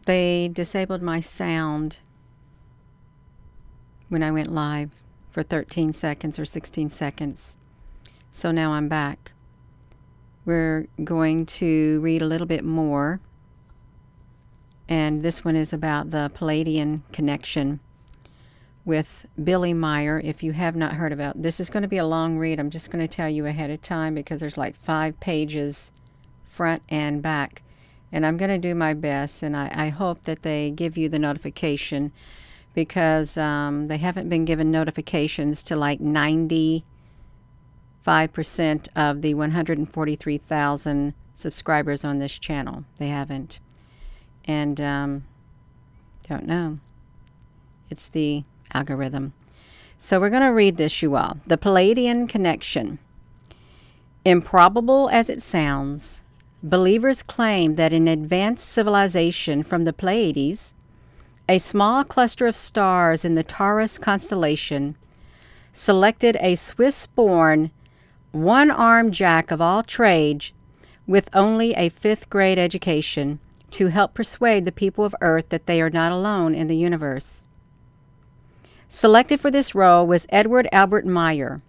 They disabled my sound when I went live for 13 seconds or 16 seconds. So now I'm back. We're going to read a little bit more. And this one is about the Pleiadian Connection with Billy Meier. If you have not heard about this, is going to be a long read. I'm just going to tell you ahead of time because there's like 5 pages front and back. And I'm going to do my best, and I hope that they give you the notification because they haven't been given notifications to like 95% of the 143,000 subscribers on this channel. They haven't. And don't know. It's the algorithm. So we're going to read this, you all. The Pleiadian Connection. Improbable as it sounds, believers claim that an advanced civilization from the Pleiades, a small cluster of stars in the Taurus constellation, selected a Swiss-born, one-armed jack of all trades with only a 5th grade education to help persuade the people of Earth that they are not alone in the universe. Selected for this role was Edward Albert Meier,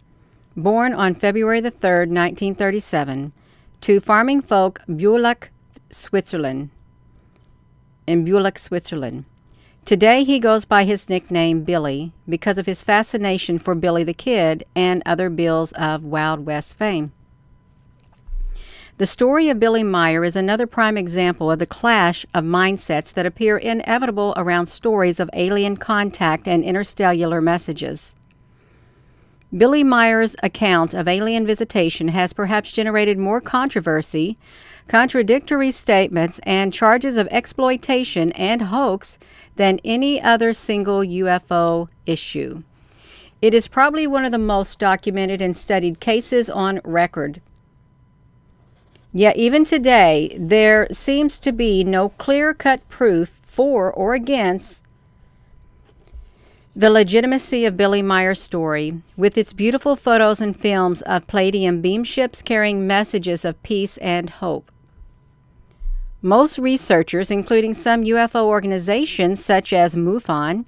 born on February the 3rd, 1937, to farming folk Bülach, Switzerland. Today he goes by his nickname Billy because of his fascination for Billy the Kid and other Bills of Wild West fame. The story of Billy Meier is another prime example of the clash of mindsets that appear inevitable around stories of alien contact and interstellar messages. Billy Meier's account of alien visitation has perhaps generated more controversy, contradictory statements, and charges of exploitation and hoax than any other single UFO issue. It is probably one of the most documented and studied cases on record. Yet even today, there seems to be no clear-cut proof for or against the legitimacy of Billy Meier's story, with its beautiful photos and films of Pleiadian beam ships carrying messages of peace and hope. Most researchers, including some UFO organizations such as MUFON,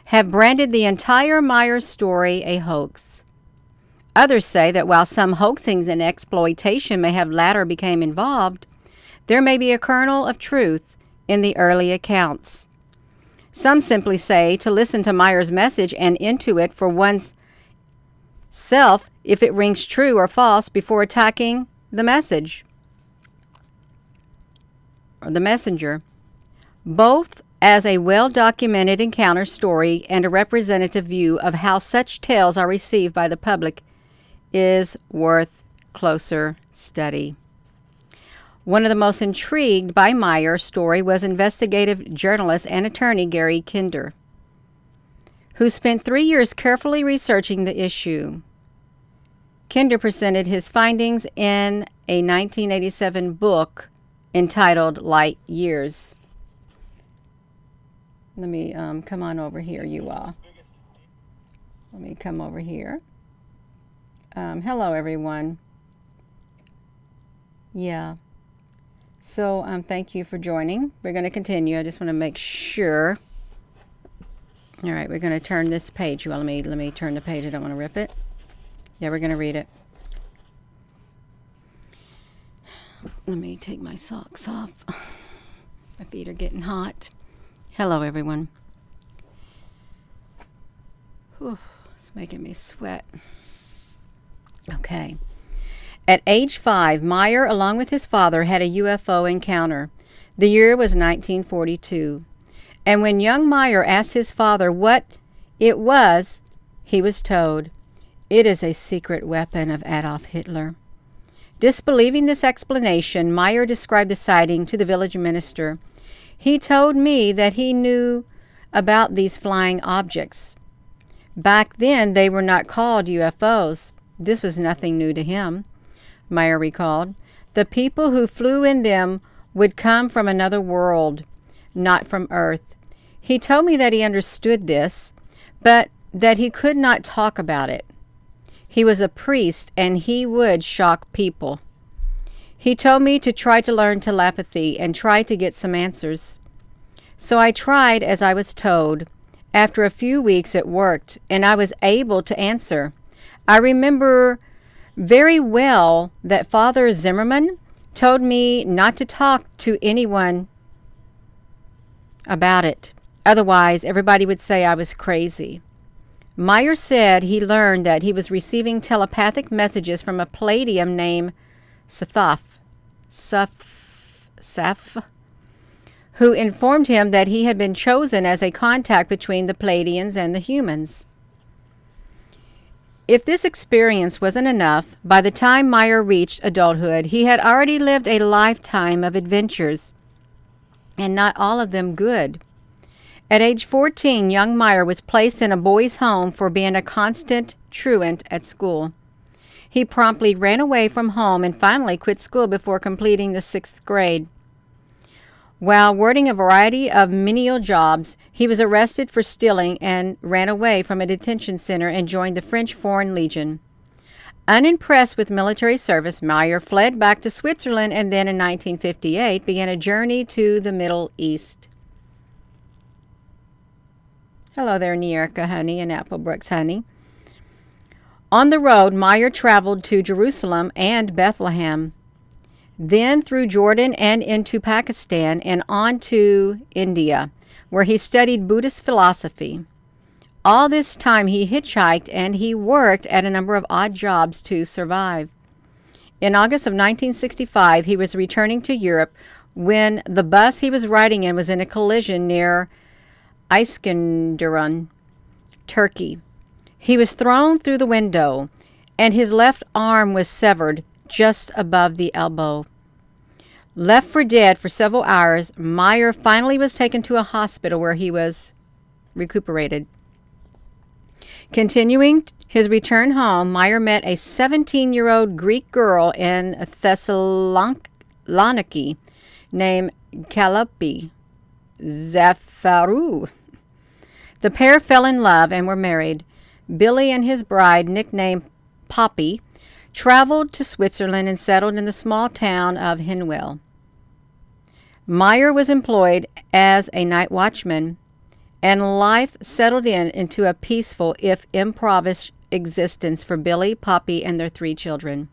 have branded the entire Meier story a hoax. Others say that while some hoaxings and exploitation may have latter become involved, there may be a kernel of truth in the early accounts. Some simply say to listen to Meier's message and into it for one's self if it rings true or false before attacking the message or the messenger, both as a well-documented encounter story and a representative view of how such tales are received by the public is worth closer study. One of the most intrigued by Meier's story was investigative journalist and attorney Gary Kinder, who spent 3 years carefully researching the issue. Kinder presented his findings in a 1987 book entitled Light Years. Let me come on over here, you all. Let me come over here. Hello, everyone. Yeah. So thank you for joining. We're going to continue. I just want to make sure. All right, we're going to turn this page. Well, let me turn the page. I don't want to rip it. Yeah, we're going to read it. Let me take my socks off. My feet are getting hot. Hello, everyone. Whew, it's making me sweat. Okay. At age 5, Meier, along with his father, had a UFO encounter. The year was 1942. And when young Meier asked his father what it was, he was told, "It is a secret weapon of Adolf Hitler." Disbelieving this explanation, Meier described the sighting to the village minister. He told me that he knew about these flying objects. Back then, they were not called UFOs. This was nothing new to him, Meier recalled. The people who flew in them would come from another world, not from Earth. He told me that he understood this, but that he could not talk about it. He was a priest, and he would shock people. He told me to try to learn telepathy and try to get some answers. So I tried as I was told. After a few weeks it worked, and I was able to answer. I remember very well that Father Zimmerman told me not to talk to anyone about it. Otherwise, everybody would say I was crazy. Meyer said he learned that he was receiving telepathic messages from a Pleiadian named Saf, who informed him that he had been chosen as a contact between the Pleiadians and the humans. If this experience wasn't enough, by the time Meyer reached adulthood, he had already lived a lifetime of adventures, and not all of them good. At age 14, young Meyer was placed in a boys' home for being a constant truant at school. He promptly ran away from home and finally quit school before completing the 6th grade. While working a variety of menial jobs, he was arrested for stealing and ran away from a detention center and joined the French Foreign Legion. Unimpressed with military service, Meyer fled back to Switzerland and then in 1958 began a journey to the Middle East. Hello there, Nierka honey and Applebrooks honey. On the road, Meyer traveled to Jerusalem and Bethlehem, then through Jordan and into Pakistan and on to India, where he studied Buddhist philosophy. All this time he hitchhiked and he worked at a number of odd jobs to survive. In August of 1965, he was returning to Europe when the bus he was riding in was in a collision near Iskenderun, Turkey. He was thrown through the window, and his left arm was severed just above the elbow. Left for dead for several hours, Meyer finally was taken to a hospital where he was recuperated. Continuing his return home, Meyer met a 17-year-old Greek girl in Thessaloniki named Calliope Zapharou. The pair fell in love and were married. Billy and his bride, nicknamed Poppy, traveled to Switzerland and settled in the small town of Hinwil. Meyer was employed as a night watchman, and life settled into a peaceful, if impoverished, existence for Billy, Poppy, and their 3 children.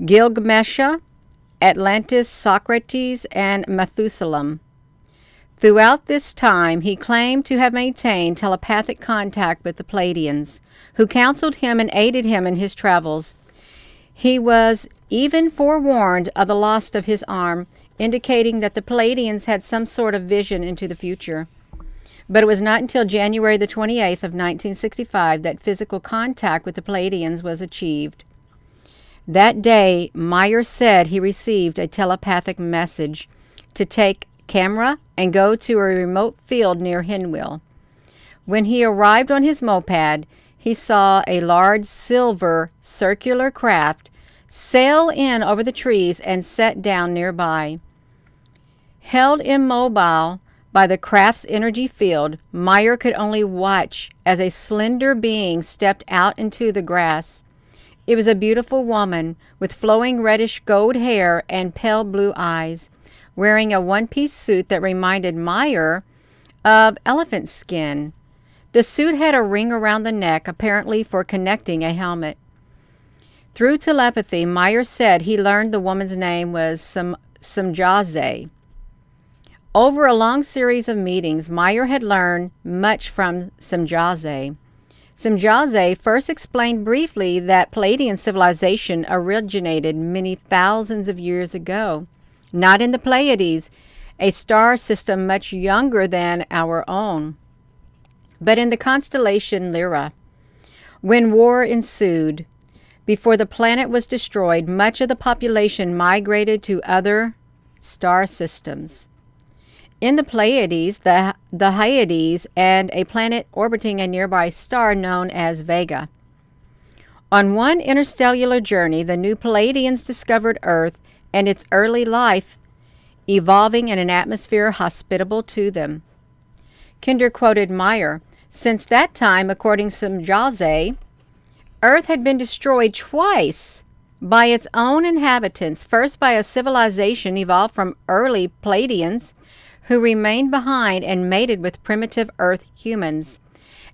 Gilgamesha, Atlantis, Socrates, and Methuselah. Throughout this time, he claimed to have maintained telepathic contact with the Pleiadians, who counseled him and aided him in his travels. He was even forewarned of the loss of his arm, indicating that the Pleiadians had some sort of vision into the future. But it was not until January the 28th of 1965 that physical contact with the Pleiadians was achieved. That day, Meyer said he received a telepathic message to take camera and go to a remote field near Hinwil. When he arrived on his moped, he saw a large silver circular craft sail in over the trees and set down nearby. Held immobile by the craft's energy field, Meyer could only watch as a slender being stepped out into the grass. It was a beautiful woman with flowing reddish gold hair and pale blue eyes, wearing a one-piece suit that reminded Meyer of elephant skin. The suit had a ring around the neck, apparently for connecting a helmet. Through telepathy, Meyer said he learned the woman's name was Samjaze. Over a long series of meetings, Meyer had learned much from Samjaze. Samjaze first explained briefly that Pleiadian civilization originated many thousands of years ago, not in the Pleiades, a star system much younger than our own, but in the constellation Lyra. When war ensued, before the planet was destroyed, much of the population migrated to other star systems. In the Pleiades, the Hyades, and a planet orbiting a nearby star known as Vega. On one interstellar journey, the new Pleiadians discovered Earth and its early life evolving in an atmosphere hospitable to them. Kinder quoted Meyer, "Since that time, according to Samjaze, Earth had been destroyed twice by its own inhabitants, first by a civilization evolved from early Pleiadians who remained behind and mated with primitive Earth humans.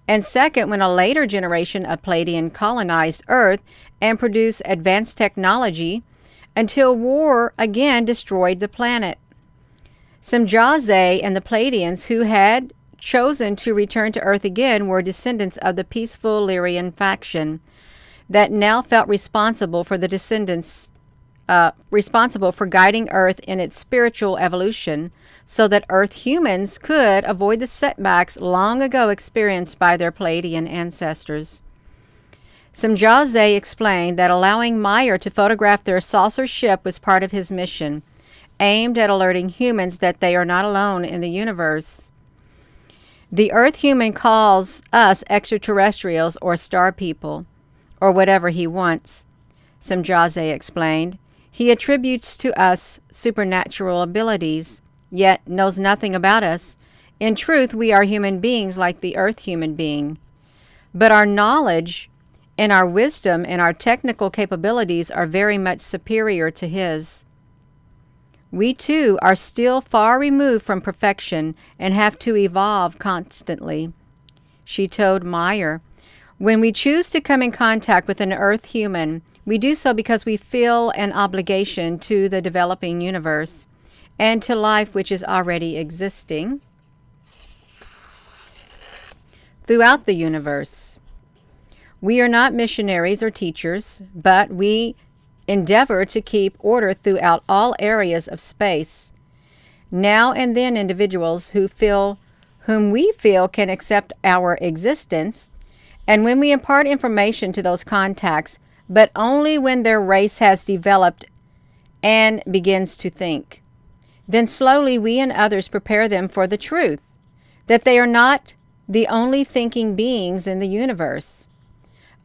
And second, when a later generation of Pleiadian colonized Earth and produced advanced technology until war again destroyed the planet. Semjaze and the Pleiadians who had chosen to return to Earth again were descendants of the peaceful Lyrian faction that now felt responsible for guiding Earth in its spiritual evolution so that Earth humans could avoid the setbacks long ago experienced by their Pleiadian ancestors. Semjaze explained that allowing Meyer to photograph their saucer ship was part of his mission, aimed at alerting humans that they are not alone in the universe. The Earth human calls us extraterrestrials or star people, or whatever he wants, Semjaze explained. He attributes to us supernatural abilities, yet knows nothing about us. In truth, we are human beings like the Earth human being. But our knowledge and our wisdom and our technical capabilities are very much superior to his. We too are still far removed from perfection and have to evolve constantly. She told Meyer, when we choose to come in contact with an Earth human, we do so because we feel an obligation to the developing universe and to life which is already existing throughout the universe. We are not missionaries or teachers, but we endeavor to keep order throughout all areas of space. Now and then individuals whom we feel can accept our existence, and when we impart information to those contacts, but only when their race has developed and begins to think. Then slowly we and others prepare them for the truth, that they are not the only thinking beings in the universe.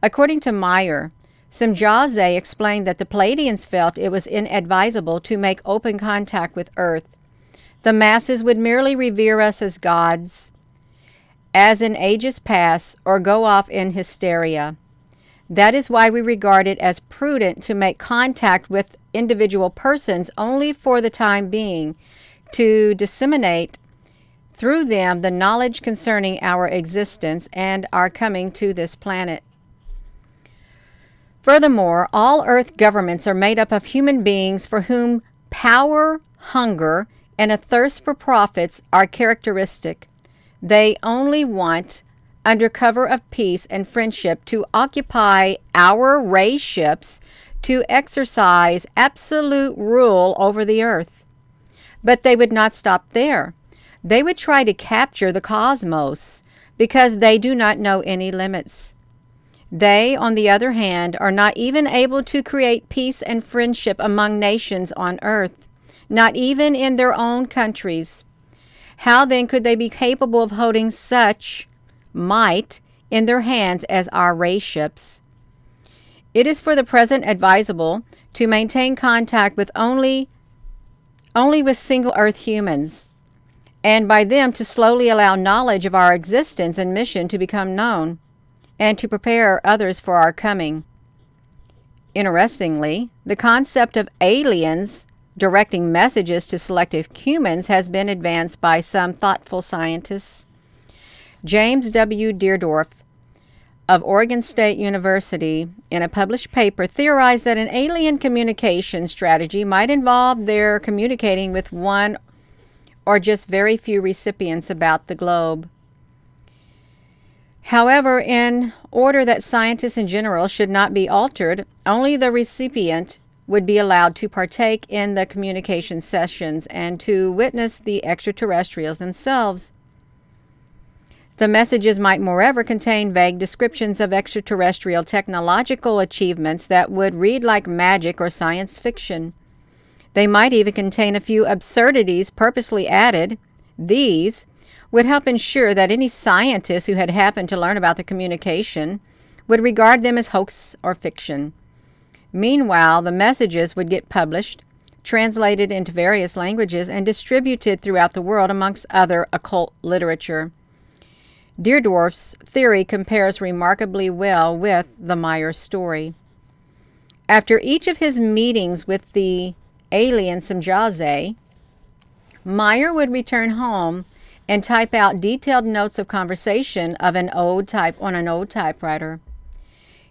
According to Meyer, Semjaze explained that the Pleiadians felt it was inadvisable to make open contact with Earth. The masses would merely revere us as gods, as in ages past, or go off in hysteria. That is why we regard it as prudent to make contact with individual persons only for the time being, to disseminate through them the knowledge concerning our existence and our coming to this planet. Furthermore, all Earth governments are made up of human beings for whom power, hunger, and a thirst for profits are characteristic. They only want, under cover of peace and friendship, to occupy our ray ships to exercise absolute rule over the Earth. But they would not stop there. They would try to capture the cosmos because they do not know any limits. They, on the other hand, are not even able to create peace and friendship among nations on Earth, not even in their own countries. How then could they be capable of holding such might in their hands as our ray ships? It is for the present advisable to maintain contact with only with single Earth humans, and by them to slowly allow knowledge of our existence and mission to become known, and to prepare others for our coming. Interestingly, the concept of aliens directing messages to selective humans has been advanced by some thoughtful scientists. James W. Deardorff of Oregon State University, in a published paper, theorized that an alien communication strategy might involve their communicating with one or just very few recipients about the globe. However, in order that scientists in general should not be altered, only the recipient would be allowed to partake in the communication sessions and to witness the extraterrestrials themselves. The messages might moreover contain vague descriptions of extraterrestrial technological achievements that would read like magic or science fiction. They might even contain a few absurdities purposely added. These would help ensure that any scientist who had happened to learn about the communication would regard them as hoax or fiction. Meanwhile, the messages would get published, translated into various languages, and distributed throughout the world amongst other occult literature. Deardorff's theory compares remarkably well with the Meyer story. After each of his meetings with the alien Semjaze, Meyer would return home and type out detailed notes of conversation on an old typewriter.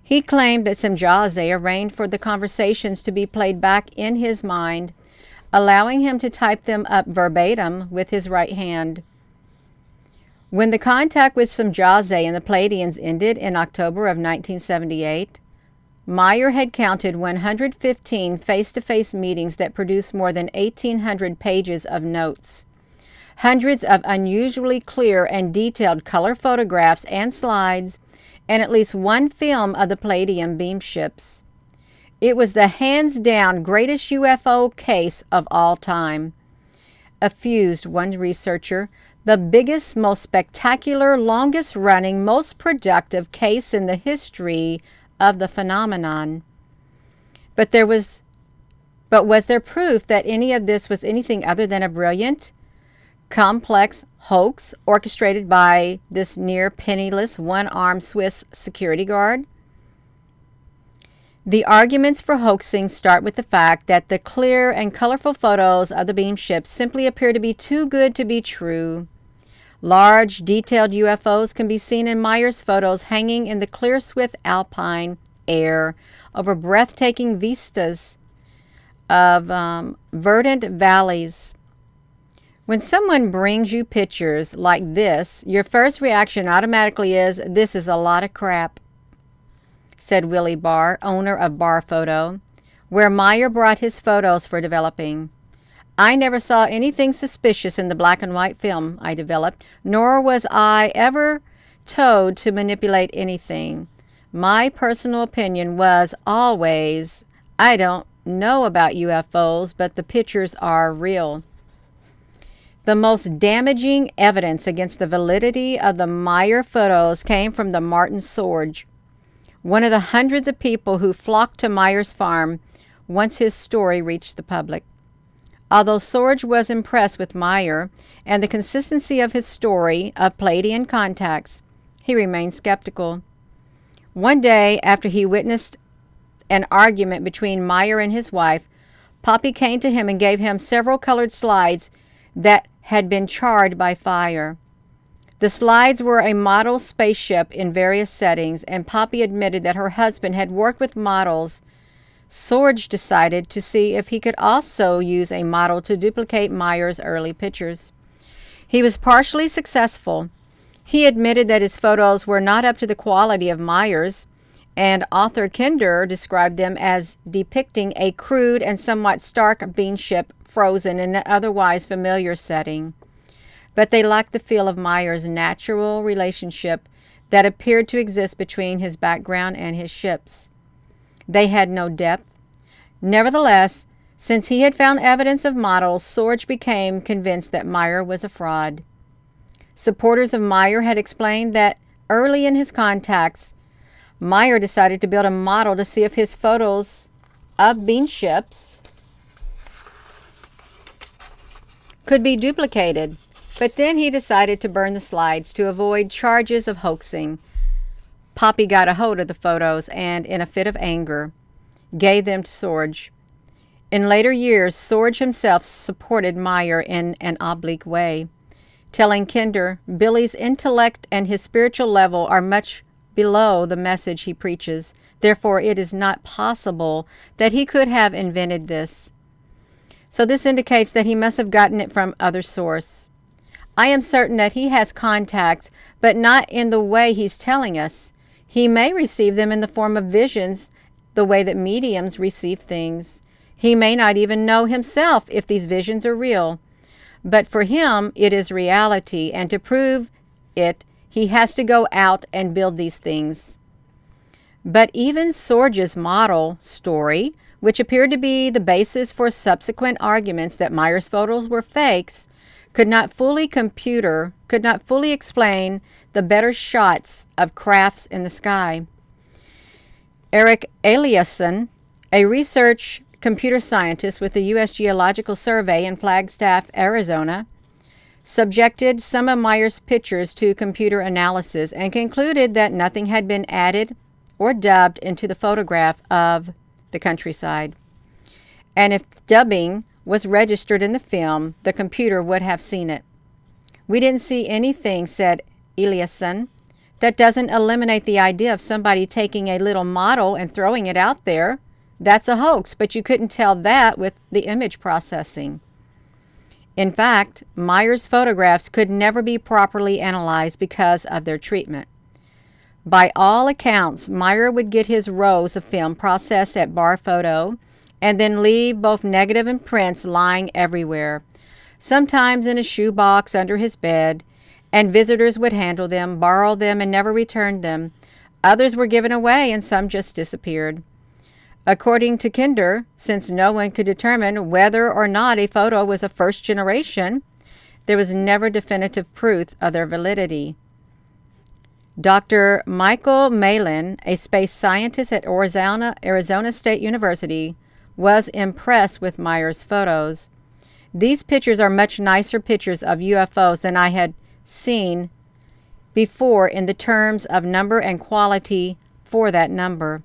He claimed that some Jose arranged for the conversations to be played back in his mind, allowing him to type them up verbatim with his right hand. When the contact with some Jose and the Pleiadians ended in October of 1978, Meyer had counted 115 face-to-face meetings that produced more than 1,800 pages of notes, hundreds of unusually clear and detailed color photographs and slides, and at least one film of the Pleiadian beam ships. It was the hands-down greatest UFO case of all time. Accused one researcher, the biggest, most spectacular, longest-running, most productive case in the history of the phenomenon. But was there proof that any of this was anything other than a brilliant, complex hoax orchestrated by this near penniless, one-armed Swiss security guard? The arguments for hoaxing start with the fact that the clear and colorful photos of the beam ships simply appear to be too good to be true. Large, detailed UFOs can be seen in Meyer's photos hanging in the clear Swiss alpine air over breathtaking vistas of verdant valleys. When someone brings you pictures like this, your first reaction automatically is, "This is a lot of crap," said Willie Barr, owner of Barr Photo, where Meyer brought his photos for developing. "I never saw anything suspicious in the black and white film I developed, nor was I ever told to manipulate anything. My personal opinion was always, I don't know about UFOs, but the pictures are real." The most damaging evidence against the validity of the Meyer photos came from the Martin Sorge, one of the hundreds of people who flocked to Meyer's farm once his story reached the public. Although Sorge was impressed with Meyer and the consistency of his story of Pleiadian contacts, he remained skeptical. One day, after he witnessed an argument between Meyer and his wife, Poppy came to him and gave him several colored slides that had been charred by fire. The slides were a model spaceship in various settings, and Poppy admitted that her husband had worked with models. Sorge decided to see if he could also use a model to duplicate Meyer's early pictures. He was partially successful. He admitted that his photos were not up to the quality of Meyer's, and author Kinder described them as depicting a crude and somewhat stark beam ship frozen in an otherwise familiar setting. But they lacked the feel of Meyer's natural relationship that appeared to exist between his background and his ships. They had no depth. Nevertheless, since he had found evidence of models, Sorge became convinced that Meyer was a fraud. Supporters of Meyer had explained that early in his contacts, Meyer decided to build a model to see if his photos of beam ships could be duplicated, but then he decided to burn the slides to avoid charges of hoaxing. Poppy got a hold of the photos and, in a fit of anger, gave them to Sorge. In later years, Sorge himself supported Meyer in an oblique way, telling Kinder, "Billy's intellect and his spiritual level are much below the message he preaches. Therefore, it is not possible that he could have invented this. So this indicates that he must have gotten it from other source. I am certain that he has contacts, but not in the way he's telling us. He may receive them in the form of visions, the way that mediums receive things. He may not even know himself if these visions are real. But for him, it is reality, and to prove it, he has to go out and build these things." But even Sorge's model story, which appeared to be the basis for subsequent arguments that Meyer's photos were fakes, could not fully explain the better shots of crafts in the sky. Eric Eliasson, a research computer scientist with the U.S. Geological Survey in Flagstaff, Arizona, subjected some of Meyer's pictures to computer analysis and concluded that nothing had been added or dubbed into the photograph of the countryside. And if dubbing was registered in the film, the computer would have seen it. We didn't see anything, said Eliasson. That doesn't eliminate the idea of somebody taking a little model and throwing it out there. That's a hoax, but you couldn't tell that with the image processing. In fact, Meyer's photographs could never be properly analyzed because of their treatment. By all accounts, Meyer would get his rolls of film processed at Bar Photo and then leave both negative and prints lying everywhere, sometimes in a shoebox under his bed, and visitors would handle them, borrow them, and never return them. Others were given away, and some just disappeared. According to Kinder, since no one could determine whether or not a photo was a first generation, there was never definitive proof of their validity. Dr. Michael Malin, a space scientist at Arizona State University, was impressed with Meyer's photos. These pictures are much nicer pictures of UFOs than I had seen before in the terms of number and quality for that number.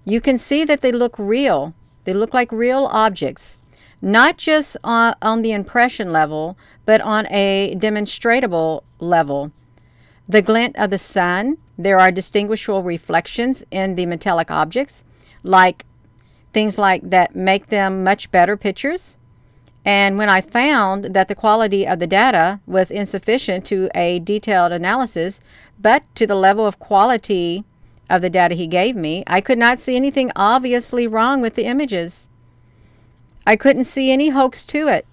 You can see that they look real. They look like real objects, not just on the impression level, but on a demonstrable level. The glint of the sun, there are distinguishable reflections in the metallic objects, like things like that make them much better pictures. And when I found that the quality of the data was insufficient to a detailed analysis, but to the level of quality of the data he gave me, I could not see anything obviously wrong with the images. I couldn't see any hoax to it.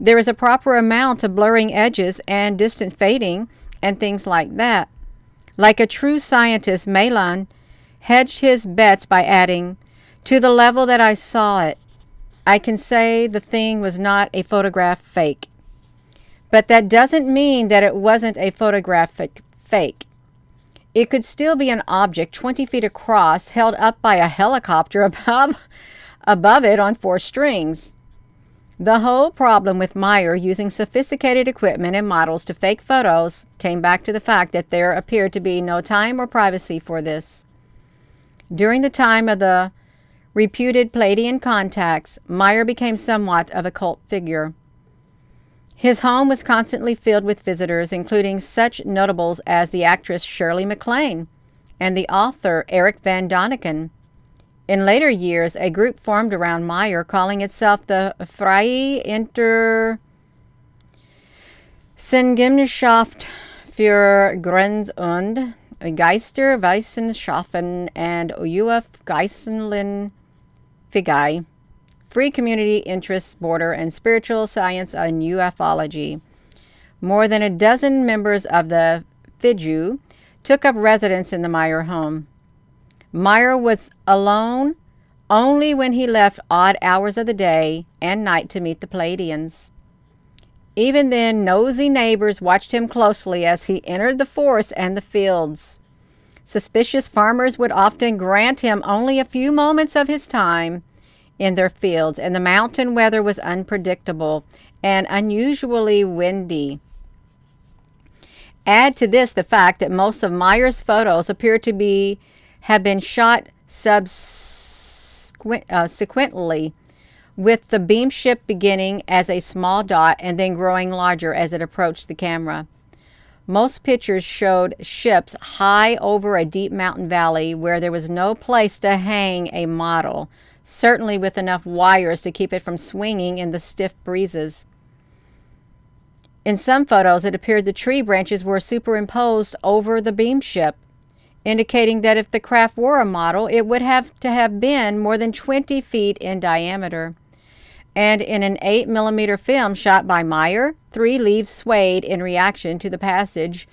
There is a proper amount of blurring edges and distant fading and things like that. Like a true scientist, Malin hedged his bets by adding, "To the level that I saw it, I can say the thing was not a photograph fake. But that doesn't mean that it wasn't a photographic fake. It could still be an object 20 feet across held up by a helicopter above it on 4 strings." The whole problem with Meyer using sophisticated equipment and models to fake photos came back to the fact that there appeared to be no time or privacy for this. During the time of the reputed Pleiadian contacts, Meyer became somewhat of a cult figure. His home was constantly filled with visitors, including such notables as the actress Shirley MacLaine and the author Eric Van Doniken. In later years, a group formed around Meyer calling itself the Freie Intersengemeinschaft für Grenz- und Geisterwissenschaften and UF-Geiseln Figai, Free Community Interests, Border, and Spiritual Science and Ufology. More than a dozen members of the FIGU took up residence in the Meyer home. Meyer was alone only when he left odd hours of the day and night to meet the Pleiadians. Even then, nosy neighbors watched him closely as he entered the forest and the fields. Suspicious farmers would often grant him only a few moments of his time in their fields, and the mountain weather was unpredictable and unusually windy. Add to this the fact that most of Meyer's photos appear to have been shot subsequently, with the beam ship beginning as a small dot and then growing larger as it approached the camera. Most pictures showed ships high over a deep mountain valley where there was no place to hang a model, certainly with enough wires to keep it from swinging in the stiff breezes. In some photos, it appeared the tree branches were superimposed over the beam ship, indicating that if the craft were a model, it would have to have been more than 20 feet in diameter. And in an 8mm film shot by Meyer, 3 leaves swayed in reaction to the passage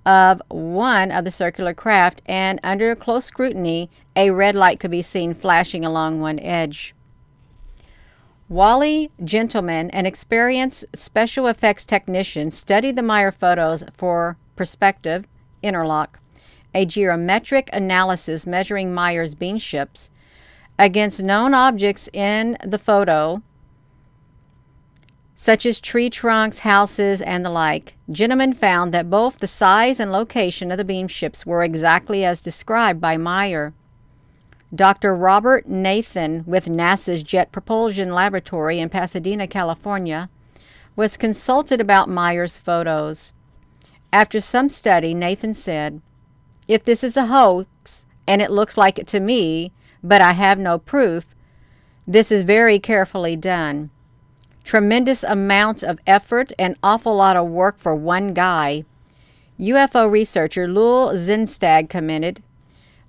of one of the circular craft, and under close scrutiny, a red light could be seen flashing along one edge. Wally Gentleman, an experienced special effects technician, studied the Meyer photos for perspective interlock, a geometric analysis measuring Meyer's beam ships against known objects in the photo, such as tree trunks, houses, and the like. Gentleman found that both the size and location of the beam ships were exactly as described by Meyer. Dr. Robert Nathan with NASA's Jet Propulsion Laboratory in Pasadena, California, was consulted about Meyer's photos. After some study, Nathan said, "If this is a hoax, and it looks like it to me, but I have no proof, this is very carefully done. Tremendous amount of effort and awful lot of work for one guy." UFO researcher Lul Zinstag commented,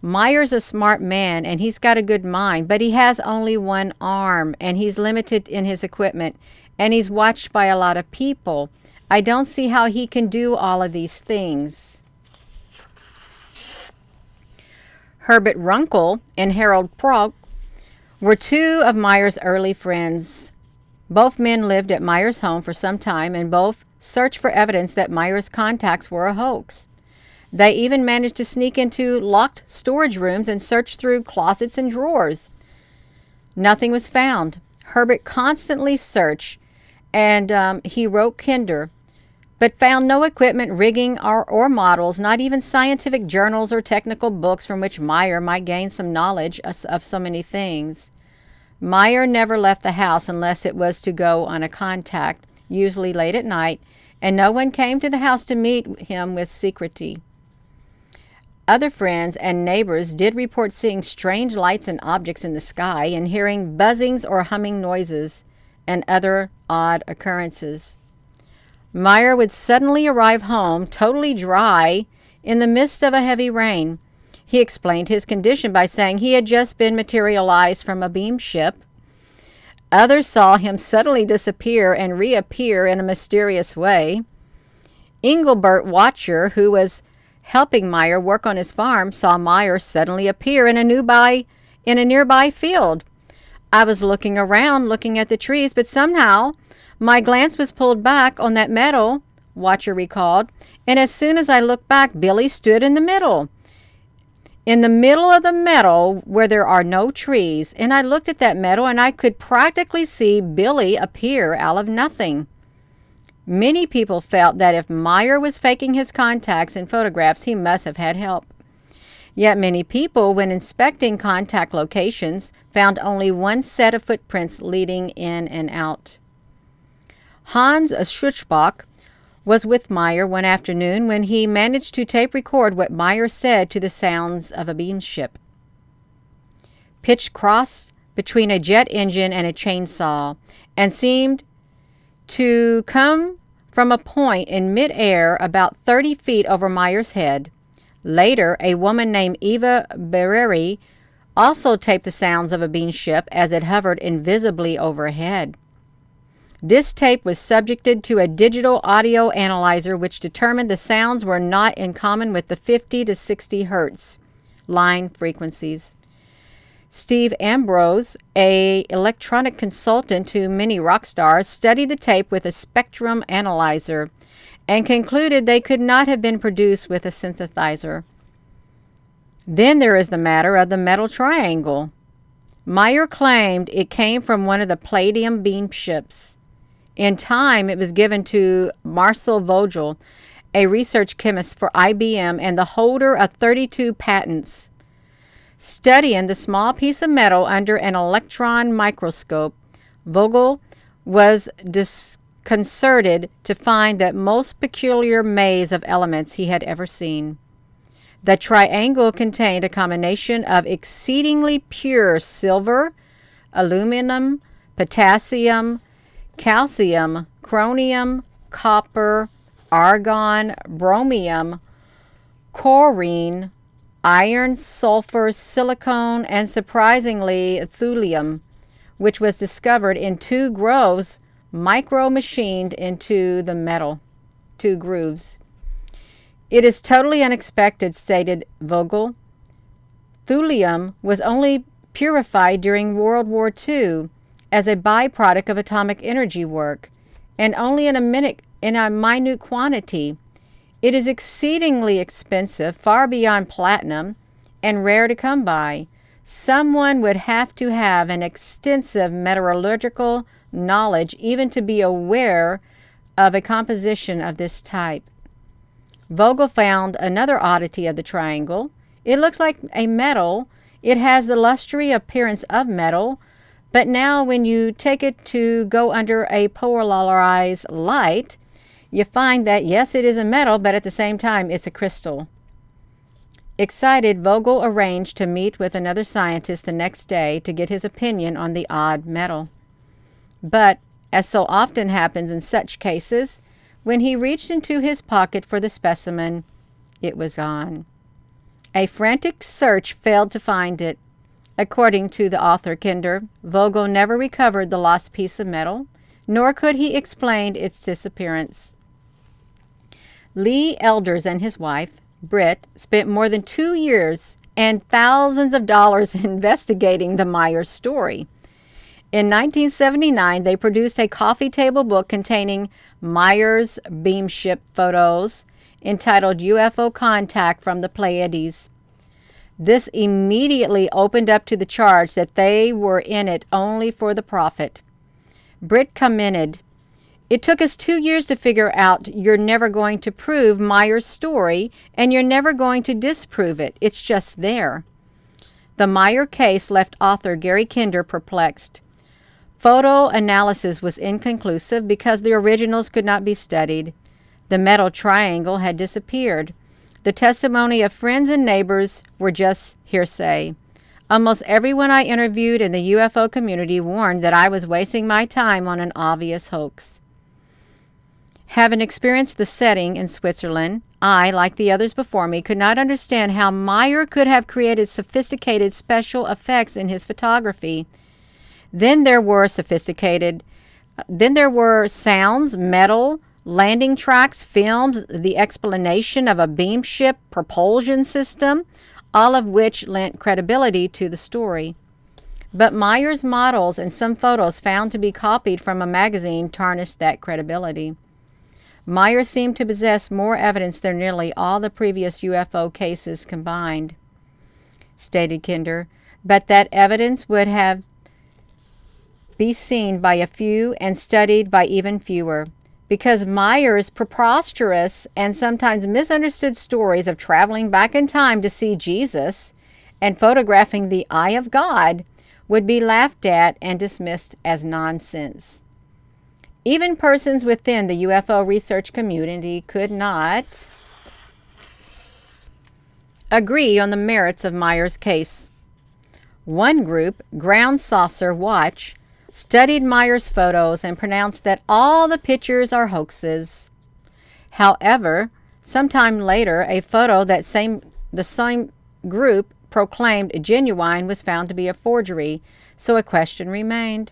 "Meyer's a smart man and he's got a good mind, but he has only one arm and he's limited in his equipment and he's watched by a lot of people. I don't see how he can do all of these things." Herbert Runkle and Harold Prock were two of Meyer's early friends. Both men lived at Meyer's home for some time and both searched for evidence that Meyer's contacts were a hoax. They even managed to sneak into locked storage rooms and search through closets and drawers. Nothing was found. Herbert constantly searched, and he wrote Kinder, but found no equipment, rigging, or models, not even scientific journals or technical books from which Meyer might gain some knowledge of so many things. Meyer never left the house unless it was to go on a contact, usually late at night, and no one came to the house to meet him with secrecy. Other friends and neighbors did report seeing strange lights and objects in the sky and hearing buzzings or humming noises and other odd occurrences. Meyer would suddenly arrive home totally dry in the midst of a heavy rain. He explained his condition by saying he had just been materialized from a beam ship. Others saw him suddenly disappear and reappear in a mysterious way. Engelbert Watcher, who was helping Meyer work on his farm, saw Meyer suddenly appear in a nearby field. "I was looking around, looking at the trees, but somehow my glance was pulled back on that meadow," Watcher recalled, "and as soon as I looked back, Billy stood in the middle of the meadow where there are no trees, and I looked at that meadow and I could practically see Billy appear out of nothing." Many people felt that if Meyer was faking his contacts in photographs, he must have had help. Yet many people, when inspecting contact locations, found only one set of footprints leading in and out. Hans Schutzbach was with Meyer one afternoon when he managed to tape record what Meyer said to the sounds of a beam ship. Pitch crossed between a jet engine and a chainsaw and seemed to come from a point in midair about 30 feet over Meyer's head. Later, a woman named Eva Bereri also taped the sounds of a beam ship as it hovered invisibly overhead. This tape was subjected to a digital audio analyzer which determined the sounds were not in common with the 50 to 60 hertz line frequencies. Steve Ambrose, an electronic consultant to many rock stars, studied the tape with a spectrum analyzer and concluded they could not have been produced with a synthesizer. Then there is the matter of the metal triangle. Meyer claimed it came from one of the Pleiadian beam ships. In time, it was given to Marcel Vogel, a research chemist for IBM and the holder of 32 patents. Studying the small piece of metal under an electron microscope, Vogel was disconcerted to find the most peculiar maze of elements he had ever seen. The triangle contained a combination of exceedingly pure silver, aluminum, potassium, calcium, chromium, copper, argon, bromium, chlorine, iron, sulfur, silicon, and surprisingly thulium, which was discovered in two grooves micro-machined into the metal. 2 grooves. "It is totally unexpected," stated Vogel. "Thulium was only purified during World War II as a byproduct of atomic energy work, and only in a minute quantity. It is exceedingly expensive, far beyond platinum, and rare to come by. Someone would have to have an extensive metallurgical knowledge even to be aware of a composition of this type." Vogel found another oddity of the triangle. It looked like a metal It has the lustery appearance of metal, but now when you take it to go under a polarized light, you find that yes, it is a metal, but at the same time, it's a crystal. Excited, Vogel arranged to meet with another scientist the next day to get his opinion on the odd metal. But, as so often happens in such cases, when he reached into his pocket for the specimen, it was gone. A frantic search failed to find it. According to the author Kinder, Vogel never recovered the lost piece of metal, nor could he explain its disappearance. Lee Elders and his wife, Britt, spent more than 2 years and thousands of dollars investigating the Myers story. In 1979, they produced a coffee table book containing Myers beamship photos entitled UFO Contact from the Pleiades. This immediately opened up to the charge that they were in it only for the profit. Britt commented, "It took us 2 years to figure out you're never going to prove Myers' story, and you're never going to disprove it. It's just there." The Meyer case left author Gary Kinder perplexed. Photo analysis was inconclusive because the originals could not be studied. The metal triangle had disappeared. The testimony of friends and neighbors were just hearsay. Almost everyone I interviewed in the UFO community warned that I was wasting my time on an obvious hoax. Having experienced the setting in Switzerland, I, like the others before me, could not understand how Meyer could have created sophisticated special effects in his photography. Then there were sounds, metal, landing tracks, films, the explanation of a beamship propulsion system, all of which lent credibility to the story. But Meyer's models and some photos found to be copied from a magazine tarnished that credibility. Meyer seemed to possess more evidence than nearly all the previous UFO cases combined, stated Kinder, but that evidence would have be seen by a few and studied by even fewer, because Meyer's preposterous and sometimes misunderstood stories of traveling back in time to see Jesus and photographing the eye of God would be laughed at and dismissed as nonsense. Even persons within the UFO research community could not agree on the merits of Meyer's case. One group, Ground Saucer Watch, studied Meyer's photos and pronounced that all the pictures are hoaxes. However, sometime later, a photo that the same group proclaimed genuine was found to be a forgery, so a question remained.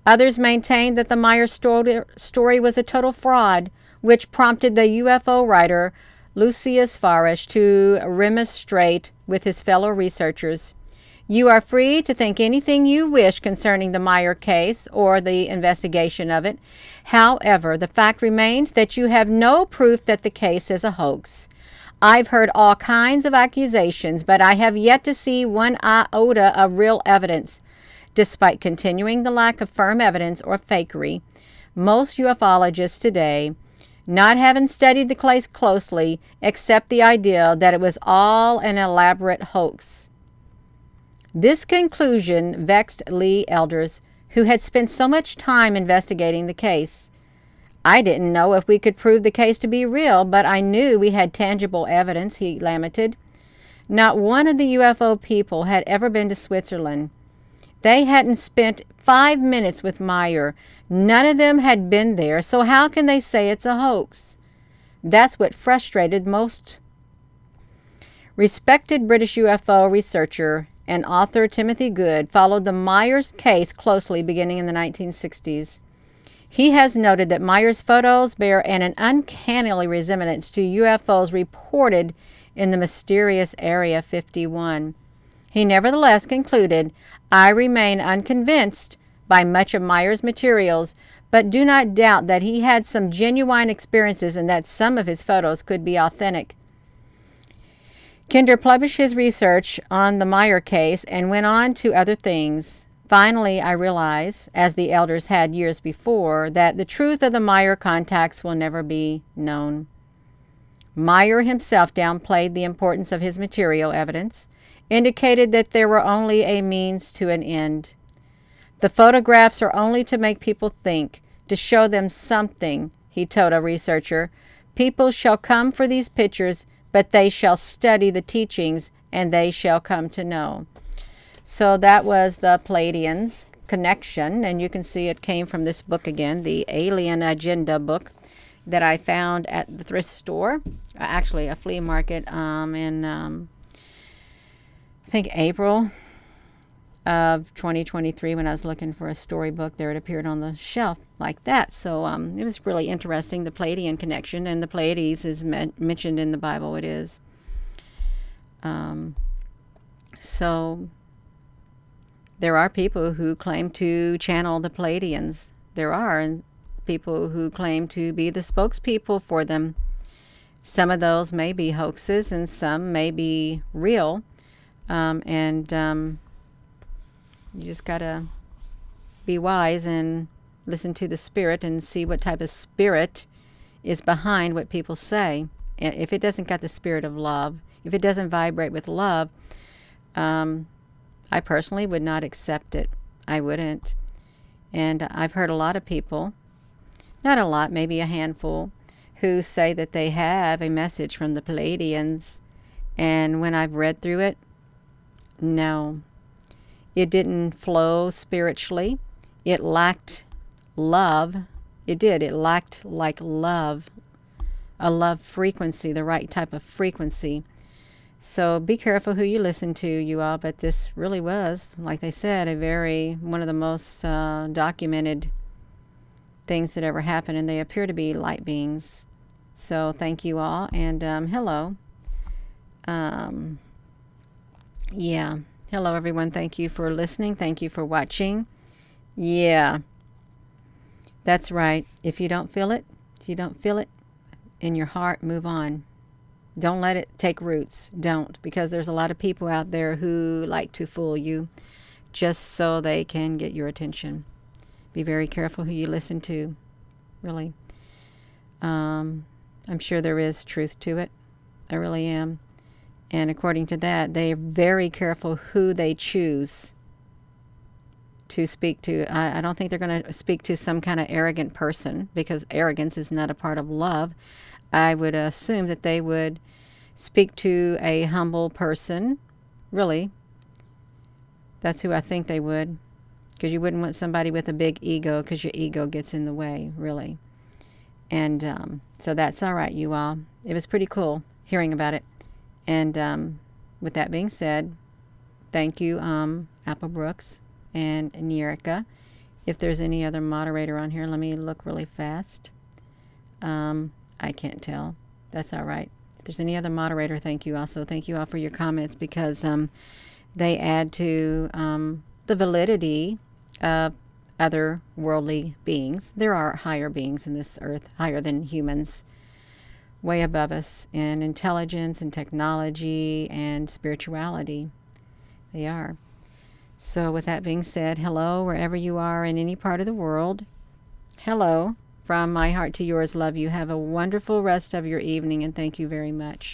Others maintained that the Meyer story was a total fraud, which prompted the UFO writer Lucius Farish to remonstrate with his fellow researchers. "You are free to think anything you wish concerning the Meyer case or the investigation of it. However, the fact remains that you have no proof that the case is a hoax. I've heard all kinds of accusations, but I have yet to see one iota of real evidence. Despite continuing the lack of firm evidence or fakery, most ufologists today, not having studied the case closely, accept the idea that it was all an elaborate hoax." This conclusion vexed Lee Elders, who had spent so much time investigating the case. "I didn't know if we could prove the case to be real, but I knew we had tangible evidence," he lamented. Not one of the UFO people had ever been to Switzerland. They hadn't spent 5 minutes with Meyer. None of them had been there, so how can they say it's a hoax? That's what frustrated most. Respected British UFO researcher and author Timothy Good followed the Myers case closely beginning in the 1960s. He has noted that Myers' photos bear an uncanny resemblance to UFOs reported in the mysterious Area 51. He nevertheless concluded, "I remain unconvinced by much of Myers' materials, but do not doubt that he had some genuine experiences and that some of his photos could be authentic." Kinder published his research on the Meyer case and went on to other things. "Finally, I realize, as the elders had years before, that the truth of the Meyer contacts will never be known." Meyer himself downplayed the importance of his material evidence. indicated that they were only a means to an end. The photographs are only to make people think, to show them something, he told a researcher. People shall come for these pictures, but they shall study the teachings, and they shall come to know. So that was the Pleiadian Connection, and you can see it came from this book again, the Alien Agenda book that I found at the thrift store, actually a flea market in I think April of 2023 when I was looking for a storybook. There it appeared on the shelf like that. So it was really interesting, the Pleiadian connection, and the Pleiades is mentioned in the Bible. It is. So there are people who claim to channel the Pleiadians. There are people who claim to be the spokespeople for them. Some of those may be hoaxes and some may be real. You just gotta be wise and listen to the spirit and see what type of spirit is behind what people say. If it doesn't got the spirit of love, if it doesn't vibrate with love, I personally would not accept it. I wouldn't. And I've heard a lot of people, not a lot, maybe a handful, who say that they have a message from the Pleiadians. And when I've read through it, no, it didn't flow spiritually. It lacked love. It did. It lacked like love, a love frequency, the right type of frequency. So be careful who you listen to, you all. But this really was, like they said, one of the most documented things that ever happened. And they appear to be light beings. So thank you all. And hello. Yeah. Hello, everyone. Thank you for listening. Thank you for watching. Yeah. That's right. If you don't feel it in your heart, move on. Don't let it take roots. Don't. Because there's a lot of people out there who like to fool you just so they can get your attention. Be very careful who you listen to. Really. I'm sure there is truth to it. I really am. And according to that, they are very careful who they choose to speak to. I don't think they're going to speak to some kind of arrogant person, because arrogance is not a part of love. I would assume that they would speak to a humble person. Really. That's who I think they would. Because you wouldn't want somebody with a big ego, because your ego gets in the way, really. And so that's all right, you all. It was pretty cool hearing about it. And with that being said, thank you, Apple Brooks and Nerica. If there's any other moderator on here, let me look really fast. I can't tell. That's all right. If there's any other moderator, thank you also. Thank you all for your comments, because they add to the validity of other worldly beings. There are higher beings in this earth, higher than humans, way above us in intelligence and technology and spirituality. They are. So with that being said, hello, wherever you are in any part of the world. Hello, from my heart to yours, love you. Have a wonderful rest of your evening, and thank you very much.